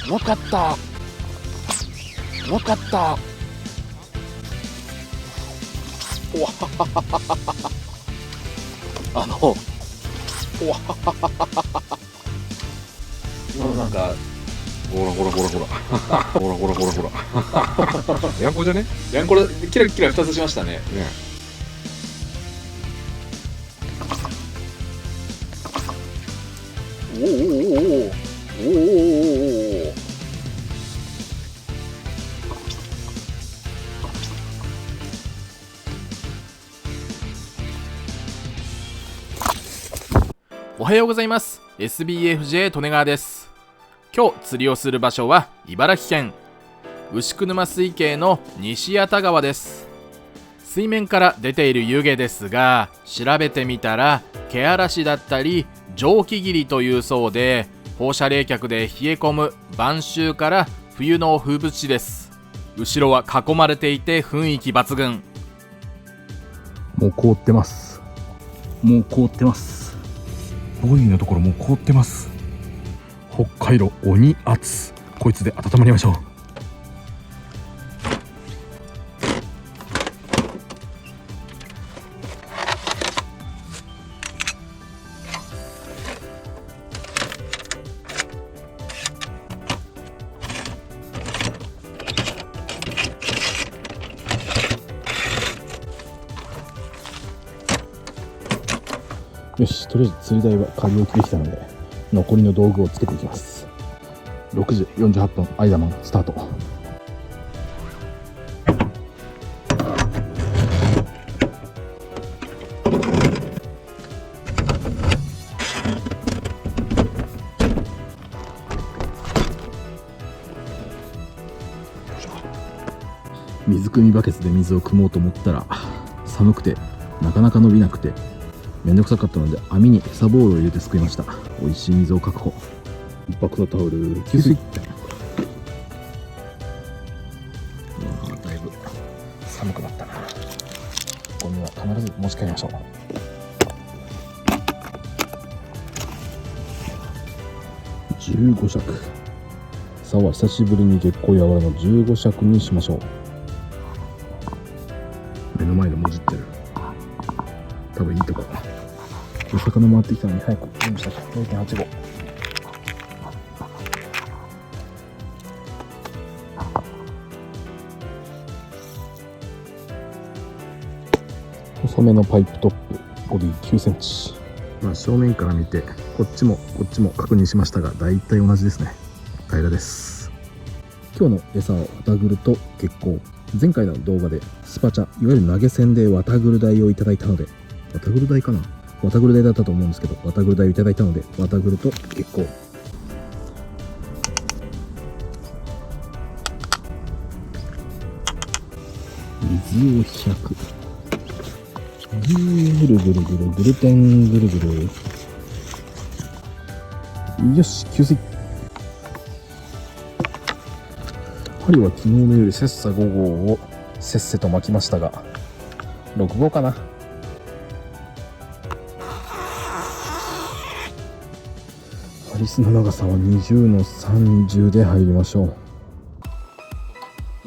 もう一回やった。もう一回やった。おわははははは。おわはははは。なんかほらほらほらほらほらほらほらほらやんこじゃね。やんこれキラキラ2つしましたね。おおおおおお。おはようございます。 SBFJ 利根川です。今日釣りをする場所は茨城県牛久沼水系の西谷田川です。水面から出ている湯気ですが、調べてみたら気嵐だったり蒸気霧というそうで、放射冷却で冷え込む晩秋から冬の風物詩です。後ろは囲まれていて雰囲気抜群。もう凍ってます。もう凍ってます。ボギーのところもう凍ってます。北海道鬼熱、こいつで温まりましょう。よし、とりあえず釣り台は仮置きできたので、残りの道具をつけていきます。6時48分、アイダマンスタート。水汲みバケツで水を汲もうと思ったら寒くてなかなか伸びなくてめんどくさかったので、網に餌ボールを入れてすくいました。美味しい水を確保。一泊のタオル給水。だいぶ寒くなったな。ゴミは必ず持ち帰りましょう。15尺。餌は久しぶりに月光やわらの15尺にしましょう。目の前でもじってる。多分いいとこ。お魚回ってきたのに早く準備しなきゃ。0.85。細めのパイプトップ、ボディ9センチ。正面から見てこっちもこっちも確認しましたが、だいたい同じですね。平らです。今日の餌は綿ぐると月光。前回の動画でスパチャ、いわゆる投げ銭で綿ぐる台をいただいたので、綿ぐる台かな、綿ぐる台だったと思うんですけど、綿ぐる台をいただいたので、綿ぐると月光。水を100。ぐるぐるぐるぐるてんぐるぐる。よし、給水。針は昨日の夜切磋5号をせっせと巻きましたが、6号かな。ハリスの長さは20の30で入りましょう。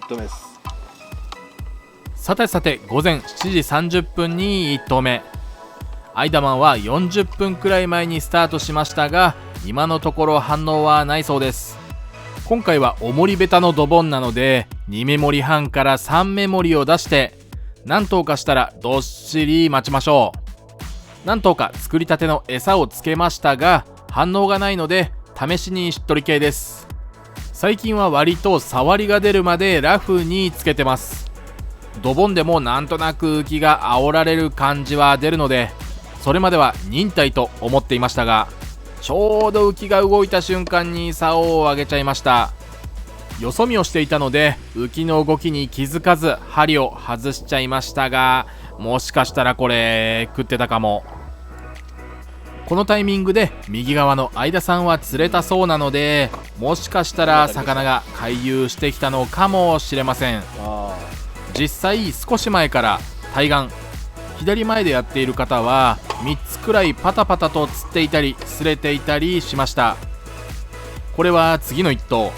1投目です。さてさて、午前7時30分に1投目。アイダマンは40分くらい前にスタートしましたが、今のところ反応はないそうです。今回はおもりベタのドボンなので、2メモリ半から3メモリを出して何頭かしたらどっしり待ちましょう。何頭か作りたての餌をつけましたが反応がないので、試しにしっとり系です。最近は割と触りが出るまでラフにつけてます。ドボンでもなんとなく浮きが煽られる感じは出るので、それまでは忍耐と思っていましたが、ちょうど浮きが動いた瞬間に竿を上げちゃいました。よそ見をしていたので浮きの動きに気づかず針を外しちゃいましたが、もしかしたらこれ食ってたかも。このタイミングで右側の相田さんは釣れたそうなので、もしかしたら魚が回遊してきたのかもしれません。実際少し前から対岸左前でやっている方は3つくらいパタパタと釣っていたり擦れていたりしました。これは次の1頭。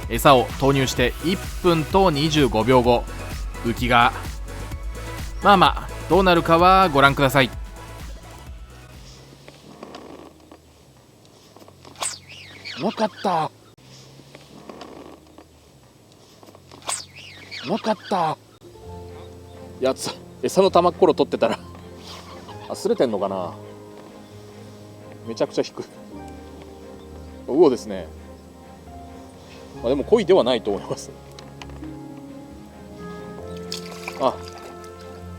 餌を投入して1分と25秒後、浮きがまあどうなるかはご覧ください。うまかった。うまかった。やつ餌の玉っころ取ってたら擦れてんのかな。めちゃくちゃ低い。魚ですね。でも鯉ではないと思います。あ、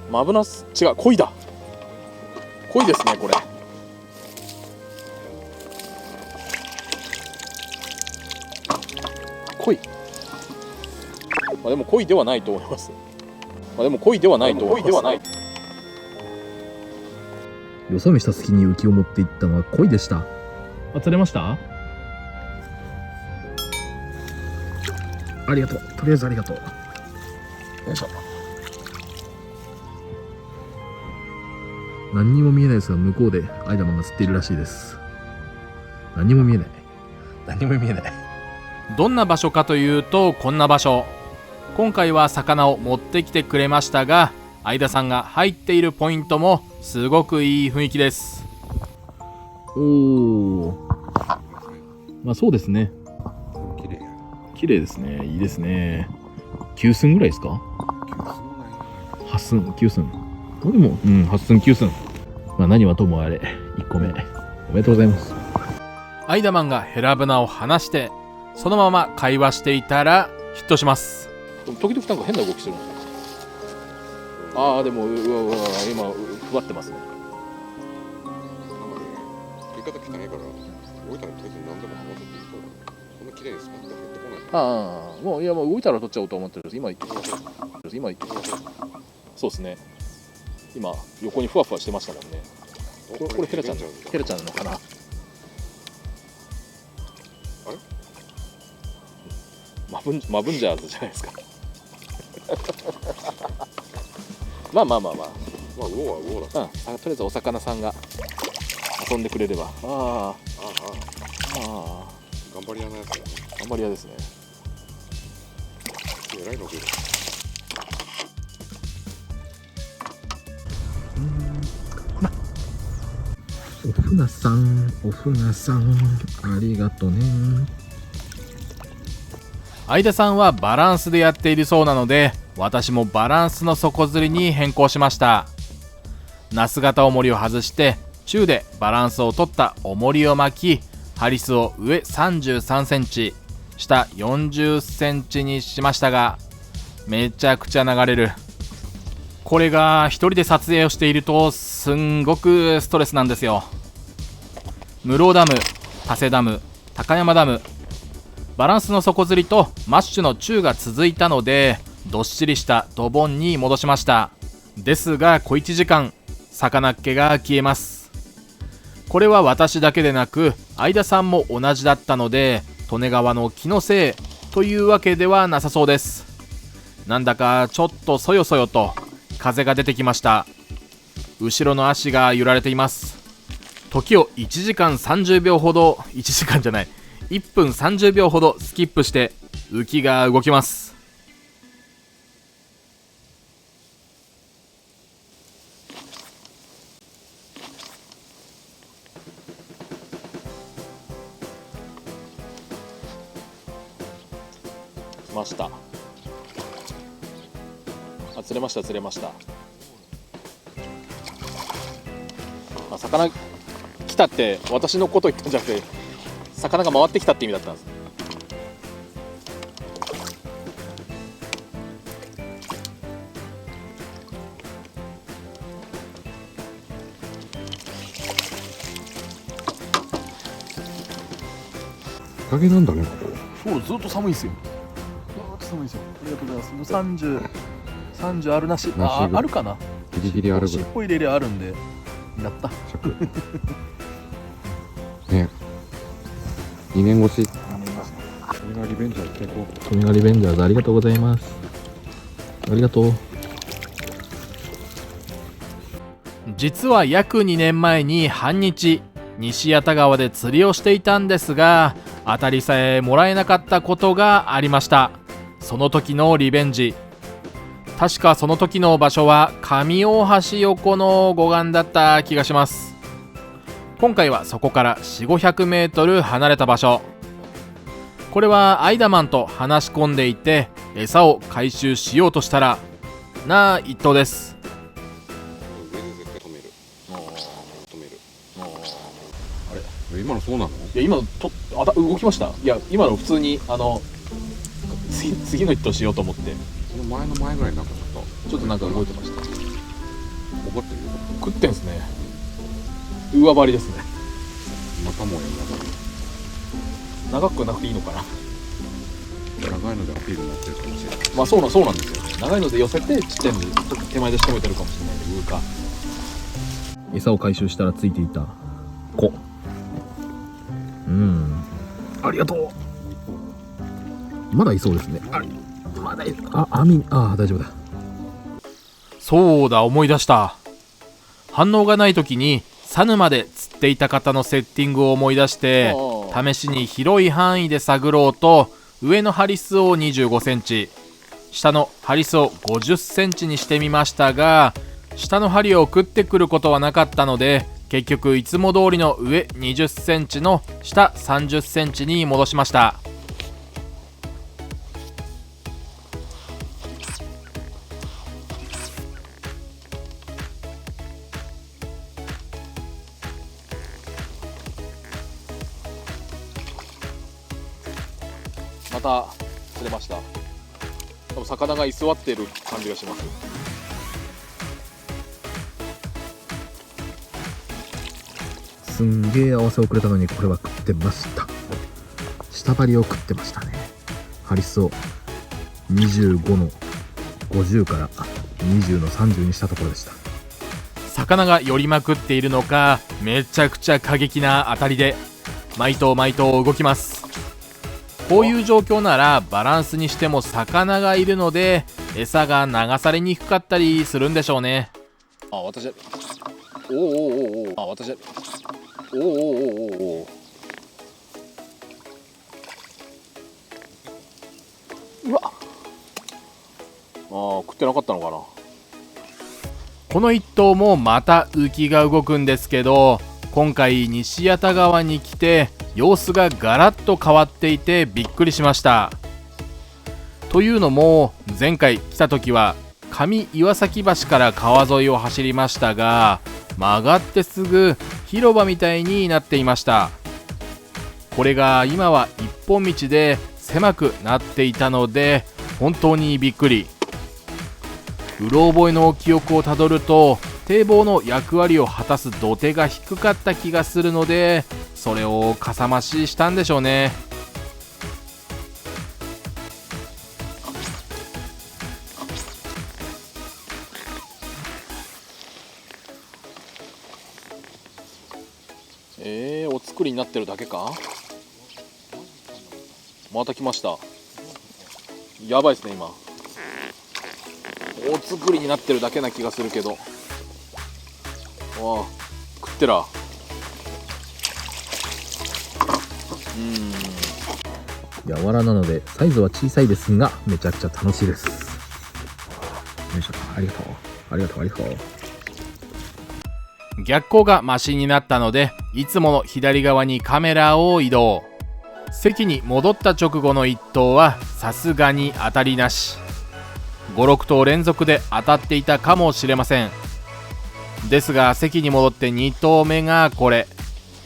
マブナス、違う、鯉だ。鯉ですね、これ。鯉。でも鯉ではないと思います。でも鯉ではないと思います。鯉ではない。よそ見した隙に浮きを持っていったのは鯉でした。釣れました？ありがとう。とりあえずありがとう。よいしょ。何にも見えないですが、向こうでアイダマンが釣っているらしいです。何にも見えない。何にも見えない。どんな場所かというと、こんな場所。今回は魚を持ってきてくれましたが、相田さんが入っているポイントもすごくいい雰囲気です。おお。まあそうですね。綺麗ですね。いいですね。9寸ぐらいですか？8寸、9寸。でも、8寸、9寸。まあ何はともあれ、1個目。おめでとうございます。アイダマンがヘラブナを離して、そのまま会話していたらヒットします。時々なんか変な動きするんですよ。ああ、でも、今、ふわってますね。言い方汚いから、動いたらとりあえず何でもハマっていいと、そんな綺麗にスパッと減ってこない。ああ、もう動いたら取っちゃおうと思ってるんです。今言ってそうですね。今横にふわふわしてましたもんね。これヘラちゃんのかな。あれ？マブンジャーズじゃないですか。まあ魚は魚だ。とりあえずお魚さんが遊んでくれれば。頑張り屋のやつだね。頑張り屋ですね。えらいの出る。お船さん、ありがとね。相田さんはバランスでやっているそうなので、私もバランスの底釣りに変更しました。ナス型重りを外して中でバランスを取った重りを巻き、ハリスを上33センチ下40センチにしましたが、めちゃくちゃ流れる。これが一人で撮影をしているとすんごくストレスなんですよ。室生ダム、長谷ダム、高山ダム、バランスの底釣りとマッシュの中が続いたので、どっしりしたドボンに戻しました。ですが小1時間魚っ気が消えます。これは私だけでなく相田さんも同じだったので、利根川の気のせいというわけではなさそうです。なんだかちょっとそよそよと風が出てきました。後ろの足が揺られています。時を1時間30秒ほど1時間じゃない1分30秒ほどスキップして浮きが動きます。ました。釣れました。魚来たって私のこと言ったんじゃなくて、魚が回ってきたって意味だったんです。日陰なんだね、ここ。そう、ずっと寒いですよ。ありがとうございます。もう30あるなし。あるかな。ギリギリあるぐらい。尻尾入れりゃあるんで。やった。ね。2年越し。トミガリベンジャーズ最高。トミガリベンジャーズありがとうございます。ありがとう。実は約2年前に半日西谷田川で釣りをしていたんですが、当たりさえもらえなかったことがありました。その時のリベンジ、確かその時の場所は上大橋横の護岸だった気がします。今回はそこから4、500メートル離れた場所。これはアイダマンと話し込んでいて、餌を回収しようとしたらな一頭です。上で絶対止める。あれ今のそうなの？いや今の動きました。いや今の普通に次の一頭しようと思ってその前の前ぐらいなんかちょっとなんか動いてました。怒ってるよ。食ってんすね。上張りですね。またもや長くなくていいのかな。長いのでアピールになってるかもしれない。まあそうなんですよ。長いので寄せてちっちゃいので手前で仕留めてるかもしれないんで、上か。餌を回収したらついていた子。ありがとう。まだいそうですね。まだ網、大丈夫だ。そうだ、思い出した。反応がない時に佐沼で釣っていた方のセッティングを思い出して、試しに広い範囲で探ろうと、上のハリスを25センチ、下のハリスを50センチにしてみましたが、下の針を食ってくることはなかったので、結局いつも通りの上20センチの下30センチに戻しました。また釣れました。多分魚が居座っている感じがします。すんげえ合わせをくれたのに、これは食ってました。下張りを食ってましたね。ハリスを25の50から20の30にしたところでした。魚が寄りまくっているのか、めちゃくちゃ過激な当たりで毎頭動きます。こういう状況ならバランスにしても魚がいるので、餌が流されにくかったりするんでしょうね。私うわ食ってなかったのかな。この一頭もまた浮きが動くんですけど、今回西谷田川に来て様子がガラッと変わっていてびっくりしました。というのも、前回来た時は上岩崎橋から川沿いを走りましたが、曲がってすぐ広場みたいになっていました。これが今は一本道で狭くなっていたので、本当にびっくり。うろ覚えの記憶をたどると、堤防の役割を果たす土手が低かった気がするので、それをかさ増ししたんでしょうね。お作りになってるだけか。また来ました。やばいですね。今お作りになってるだけな気がするけど、食ってら。柔らなのでサイズは小さいですが、めちゃくちゃ楽しいです。よいしょ。ありがとう。逆光がマシになったので、いつもの左側にカメラを移動。席に戻った直後の1頭はさすがに当たりなし。5、6頭連続で当たっていたかもしれません。ですが席に戻って2頭目がこれ。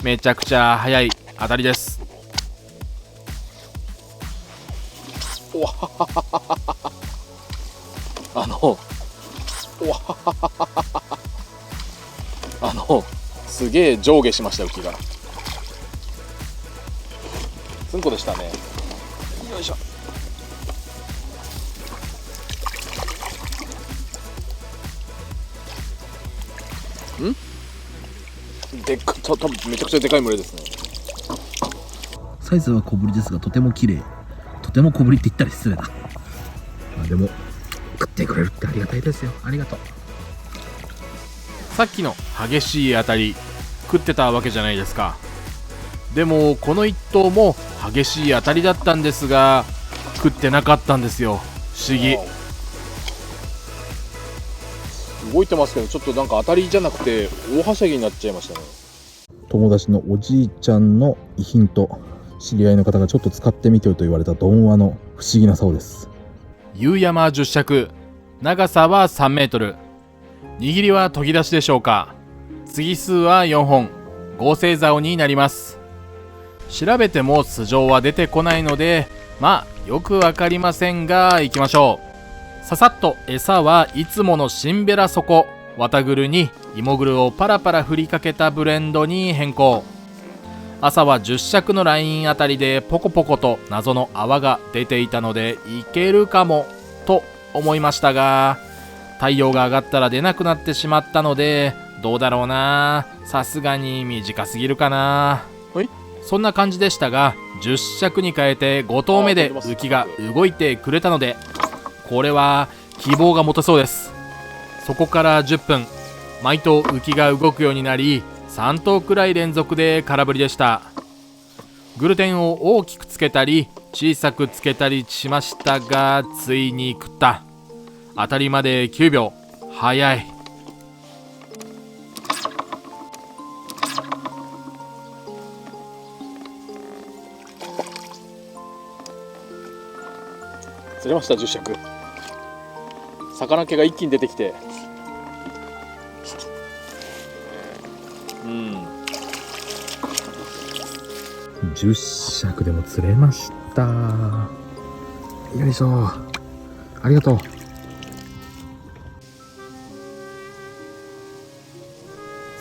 めちゃくちゃ速い当たりです。すげえ上下しました。浮きがすんこでしたね。よいしょ。多分めちゃくちゃでかい群れですね。サイズは小ぶりですが、とても綺麗。とても小ぶりって言ったら失礼だ。でも食ってくれるってありがたいですよ。ありがとう。さっきの激しい当たり、食ってたわけじゃないですか。でもこの1頭も激しい当たりだったんですが食ってなかったんですよ。不思議。動いてますけど、ちょっとなんか当たりじゃなくて大はしゃぎになっちゃいましたね。友達のおじいちゃんの遺品と知り合いの方がちょっと使ってみてよと言われたドンワの不思議な竿です。夕山10尺、長さは3メートル、握りは研ぎ出しでしょうか。継数は4本、合成竿になります。調べても素性は出てこないのでまあよくわかりませんが行きましょう。ささっと餌はいつものシンベラ底、綿ぐるに芋ぐるをパラパラ振りかけたブレンドに変更。朝は10尺のラインあたりでポコポコと謎の泡が出ていたのでいけるかもと思いましたが、太陽が上がったら出なくなってしまったのでどうだろうな、さすがに短すぎるかな。そんな感じでしたが10尺に変えて5投目で浮きが動いてくれたのでこれは希望が持てそうです。そこから10分毎投浮きが動くようになり3投くらい連続で空振りでした。グルテンを大きくつけたり小さくつけたりしましたがついに食った。当たりまで9秒、早い。釣れました。10尺。魚気が一気に出てきて、10尺でも釣れました。よいしょ、ありがとう。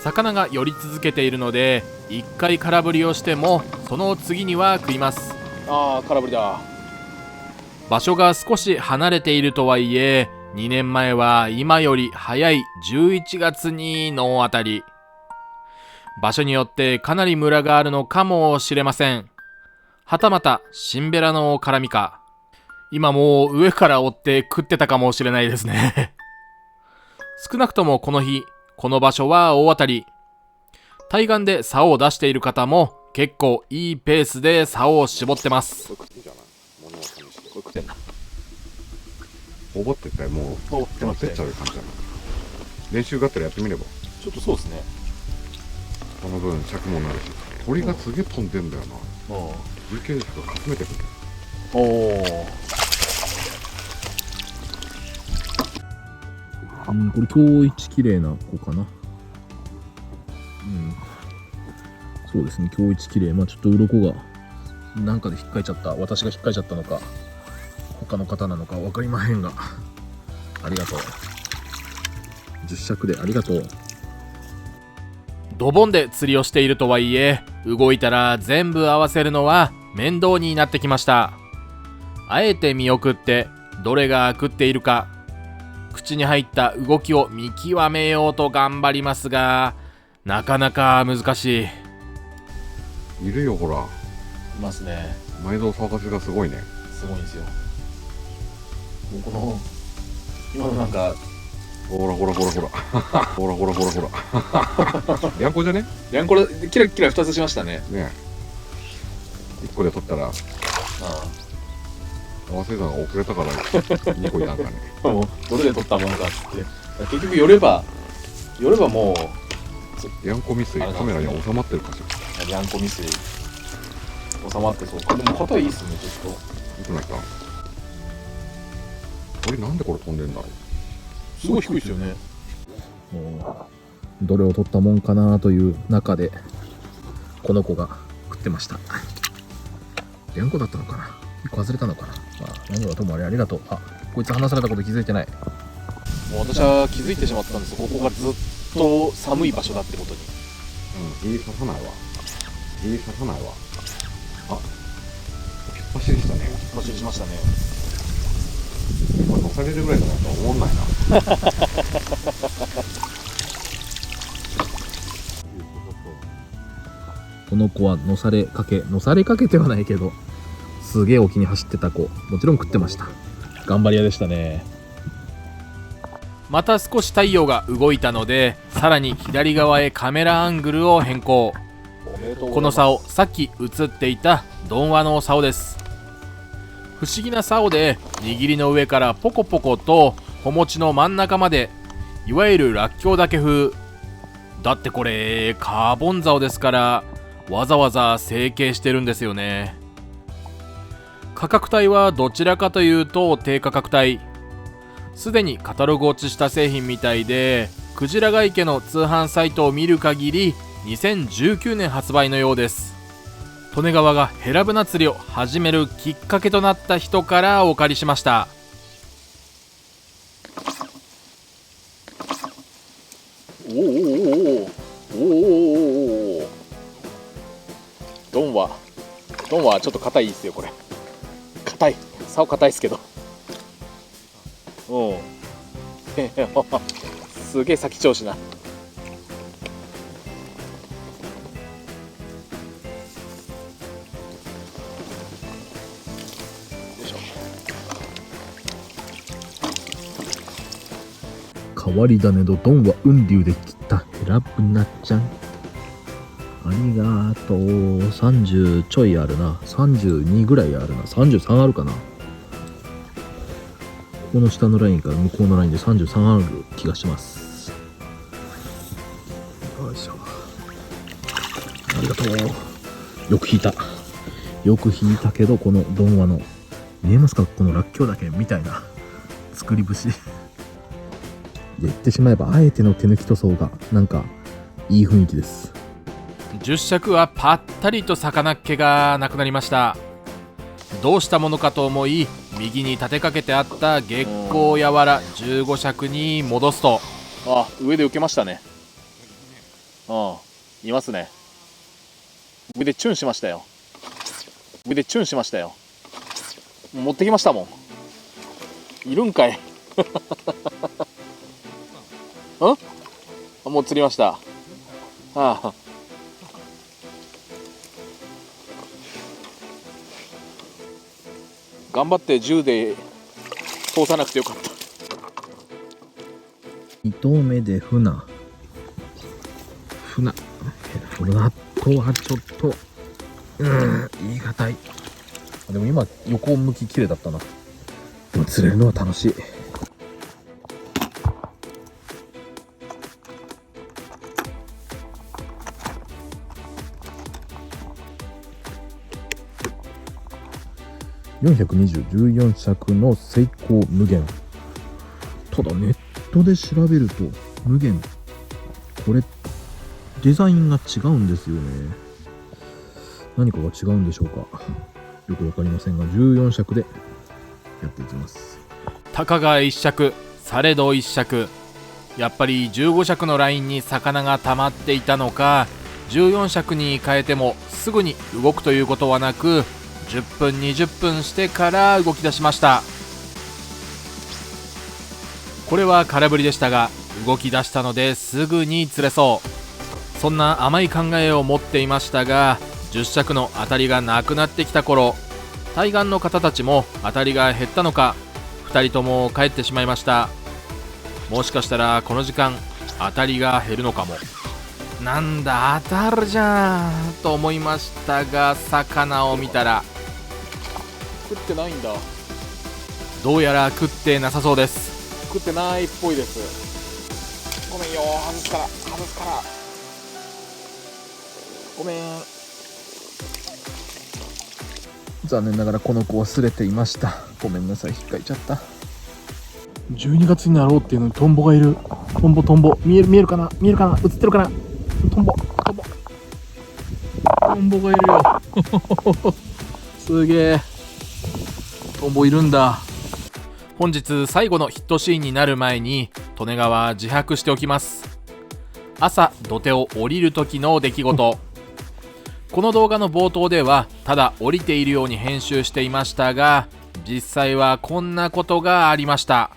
魚が寄り続けているので1回空振りをしてもその次には食います。ああ、空振りだ。場所が少し離れているとはいえ2年前は今より早い11月にノー当たり。場所によってかなりムラがあるのかもしれません。はたまたシンベラの絡みか。今もう上から追って食ってたかもしれないですね少なくともこの日この場所は大当たり。対岸で竿を出している方も結構いいペースで竿を絞ってます。これ食ってんじゃない物を試して。これ食ってんな。ほぼって言ったらもうほぼってましたよっちゃう感じだな。練習があったらやってみれば。ちょっとそうですね。この分尺もなるし、鳥がすげえ飛んでんだよな。風景軸がかすめてくる。おお。これ今日一綺麗な子かな。そうですね、今日一綺麗。ちょっと鱗がなんかで引っかいちゃった、私が引っかいちゃったのか他の方なのか分かりまへんが、ありがとう。10尺でありがとう。ドボンで釣りをしているとはいえ動いたら全部合わせるのは面倒になってきました。あえて見送ってどれが食っているか口に入った動きを見極めようと頑張りますがなかなか難しい。いるよほら。いますね。埋蔵騒がせがすごいね。すごいんですよ。もうこの今のなんかほらほらほらほらほらほらほらほらやんこじゃね。ヤンコラキラキラ2つしましたね。ねえ1個で取ったらあ合わせたのが遅れたから2個いたんかね。あ、もうどれで取ったものかっつって結局寄ればもヤンコ未遂カメラに収まってるかしら。うヤンコ未遂収まってそうか。でも硬いいっすね。ちょっいくなった鳥なんでこれ飛んでんだろう。とすごい低いですよね。もうどれを取ったもんかなという中でこの子が食ってました。何個だったのかな、1個外れたのかな。何個だともありがとう。こいつ離されたこと気づいてない。もう私は気づいてしまったんです。ここがずっと寒い場所だってことに。いい刺さないわ。いい刺さないわ。引っ走りしたね。走りしましたね。今乗されるぐらいだなとは思んないな。この子は乗されかけてはないけどすげえ沖に走ってた子、もちろん食ってました。頑張り屋でしたね。また少し太陽が動いたので、さらに左側へカメラアングルを変更。この竿、さっき映っていたドンワの竿です。不思議な竿で、握りの上からポコポコと穂持ちの真ん中まで、いわゆるらっきょう岳風。だってこれカーボン竿ですから、わざわざ成形してるんですよね。価格帯はどちらかというと低価格帯。すでにカタログ落ちした製品みたいで、クジラが池の通販サイトを見る限り2019年発売のようです。利根川がヘラブナ釣りを始めるきっかけとなった人からお借りしました。おおおおおおお。ドンはちょっと硬いですよこれ。硬い。竿硬いですけど。うん。すげえ先調子な。よいしょ。変わり種のドンは雲龍で切ったヘラブナちゃん。ありがとう。30ちょいあるな。32ぐらいあるな。33あるかな。ここの下のラインから向こうのラインで33ある気がします。よいしょ。ありがとう。よく引いた。よく引いたけど、このドンワの見えますか、このらっきょう岳みたいな作り節。言ってしまえばあえての手抜き塗装がなんかいい雰囲気です。10尺はぱったりと魚っ気がなくなりました。どうしたものかと思い、右に立てかけてあった月光やわら15尺に戻すと、あ、上で受けましたね。うん、いますね。上でチュンしましたよ。上でチュンしましたよ。持ってきましたもん。いるんかい。うん？もう釣りました。ああ。頑張って銃で通さなくてよかった。2投目で船ヘラブナとはちょっと言い難い。でも今横向き綺麗だったな。でも釣れるのは楽しい。42014尺のセイコー無限。ただネットで調べると無限、これデザインが違うんですよね。何かが違うんでしょうか、よくわかりませんが、14尺でやっていきます。たかが1尺されど1尺、やっぱり15尺のラインに魚が溜まっていたのか、14尺に変えてもすぐに動くということはなく、10分20分してから動き出しました。これは空振りでしたが、動き出したのですぐに釣れそう、そんな甘い考えを持っていましたが、10尺の当たりがなくなってきた頃、対岸の方たちも当たりが減ったのか、2人とも帰ってしまいました。もしかしたらこの時間当たりが減るのかも。なんだ当たるじゃんと思いましたが、魚を見たら食ってないんだ。どうやら食ってなさそうです。食ってないっぽいです。ごめんよ、外すからごめん。残念ながらこの子は擦れていました。ごめんなさい、引っかいちゃった。12月になろうっていうのにトンボがいる。トンボ見えるかな、映ってるかな。トンボがいるよ。すげえ、トンボいるんだ。本日最後のヒットシーンになる前に利根川自白しておきます。朝土手を降りる時の出来事、この動画の冒頭ではただ降りているように編集していましたが、実際はこんなことがありました。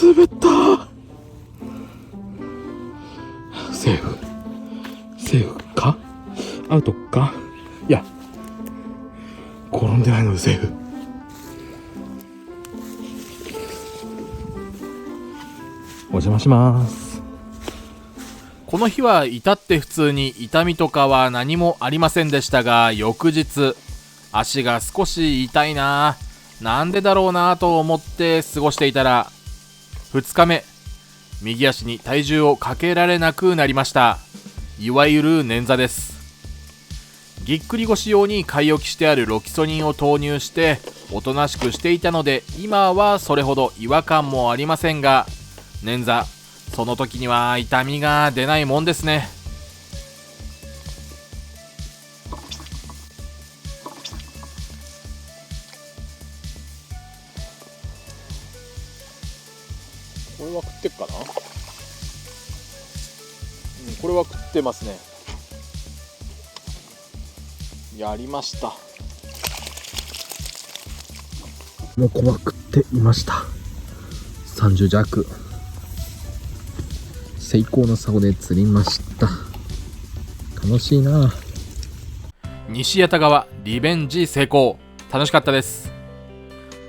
滑った。セーフアウトか。いや、転んでないのでセーフ。お邪魔します。この日は至って普通に痛みとかは何もありませんでしたが、翌日足が少し痛いな、なんでだろうなと思って過ごしていたら、2日目、右足に体重をかけられなくなりました。いわゆる捻挫です。ぎっくり腰用に買い置きしてあるロキソニンを投入しておとなしくしていたので、今はそれほど違和感もありませんが、捻挫、その時には痛みが出ないもんですね。これは食ってっかな。これは食ってますね。やりました。もうこは食っていました。30弱。セイコーの竿で釣りました。楽しいな。西谷田川リベンジ成功。楽しかったです。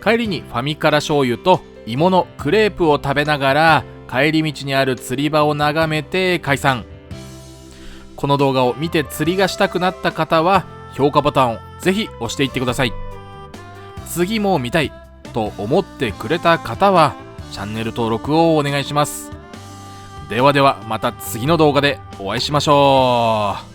帰りにファミから醤油と芋のクレープを食べながら帰り道にある釣り場を眺めて解散。この動画を見て釣りがしたくなった方は評価ボタンをぜひ押していってください。次も見たいと思ってくれた方はチャンネル登録をお願いします。ではではまた次の動画でお会いしましょう。